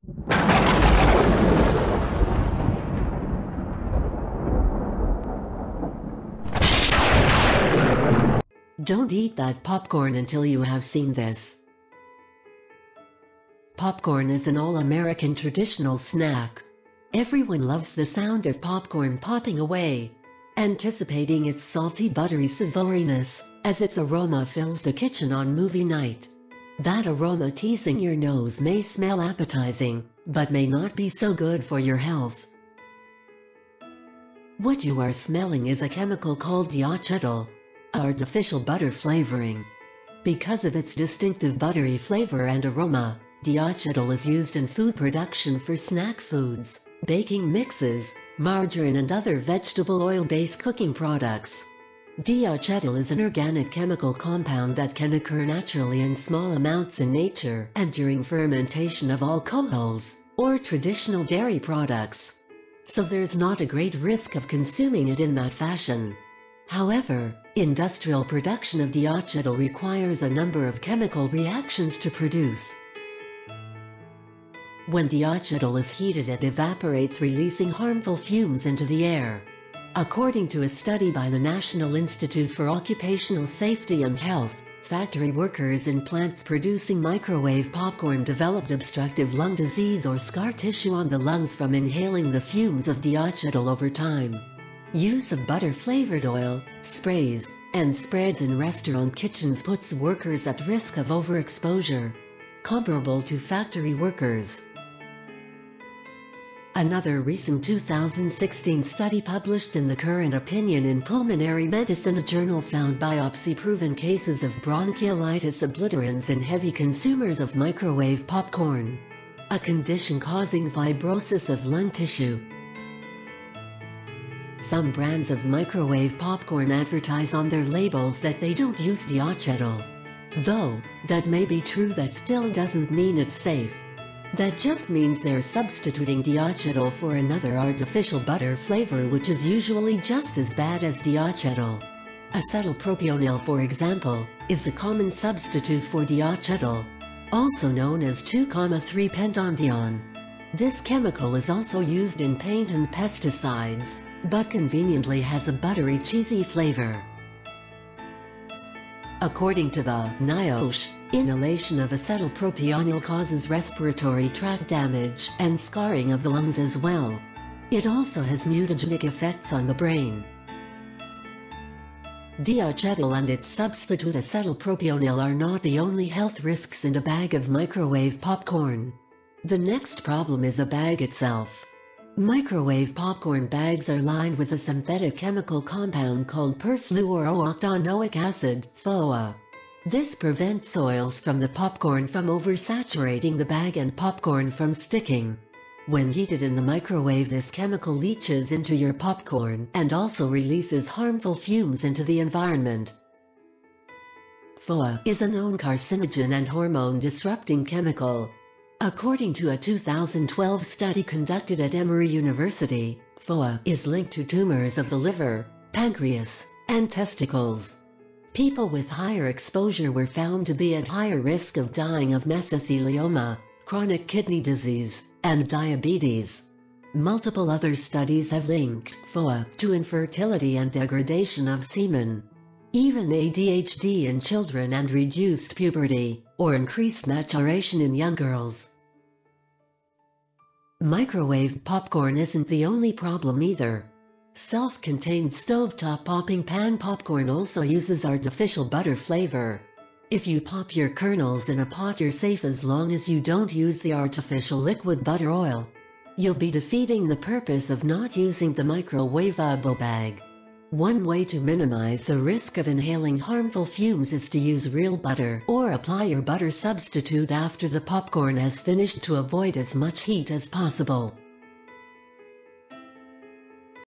Don't eat that popcorn until you have seen this. Popcorn is an all-American traditional snack. Everyone loves the sound of popcorn popping away, anticipating its salty, buttery savouriness as its aroma fills the kitchen on movie night. That aroma teasing your nose may smell appetizing, but may not be so good for your health. What you are smelling is a chemical called diacetyl, artificial butter flavoring. Because of its distinctive buttery flavor and aroma, diacetyl is used in food production for snack foods, baking mixes, margarine and other vegetable oil-based cooking products. Diacetyl is an organic chemical compound that can occur naturally in small amounts in nature and during fermentation of alcohols or traditional dairy products. So there's not a great risk of consuming it in that fashion. However, industrial production of diacetyl requires a number of chemical reactions to produce. When diacetyl is heated, it evaporates, releasing harmful fumes into the air. According to a study by the National Institute for Occupational Safety and Health, factory workers in plants producing microwave popcorn developed obstructive lung disease or scar tissue on the lungs from inhaling the fumes of diacetyl over time. Use of butter-flavored oil, sprays, and spreads in restaurant kitchens puts workers at risk of overexposure, comparable to factory workers. Another recent 2016 study published in the Current Opinion in Pulmonary Medicine, a journal, found biopsy-proven cases of bronchiolitis obliterans in heavy consumers of microwave popcorn, a condition causing fibrosis of lung tissue. Some brands of microwave popcorn advertise on their labels that they don't use diacetyl. Though that may be true, that still doesn't mean it's safe. That just means they're substituting diacetyl for another artificial butter flavor, which is usually just as bad as diacetyl. Acetylpropionyl, for example, is the common substitute for diacetyl, also known as 2,3-pentanedione. This chemical is also used in paint and pesticides, but conveniently has a buttery, cheesy flavor. According to the NIOSH, inhalation of acetylpropionyl causes respiratory tract damage and scarring of the lungs as well. It also has mutagenic effects on the brain. Diacetyl and its substitute acetylpropionyl are not the only health risks in a bag of microwave popcorn. The next problem is the bag itself. Microwave popcorn bags are lined with a synthetic chemical compound called perfluorooctanoic acid, PFOA. This prevents oils from the popcorn from oversaturating the bag and popcorn from sticking. When heated in the microwave, this chemical leaches into your popcorn and also releases harmful fumes into the environment. PFOA is a known carcinogen and hormone-disrupting chemical. According to a 2012 study conducted at Emory University, PFOA is linked to tumors of the liver, pancreas, and testicles. People with higher exposure were found to be at higher risk of dying of mesothelioma, chronic kidney disease, and diabetes. Multiple other studies have linked PFOA to infertility and degradation of semen. Even ADHD in children and reduced puberty, or increased maturation in young girls. Microwave popcorn isn't the only problem either. Self-contained stovetop popping pan popcorn also uses artificial butter flavor. If you pop your kernels in a pot, you're safe as long as you don't use the artificial liquid butter oil. You'll be defeating the purpose of not using the microwavable bag. One way to minimize the risk of inhaling harmful fumes is to use real butter or apply your butter substitute after the popcorn has finished to avoid as much heat as possible.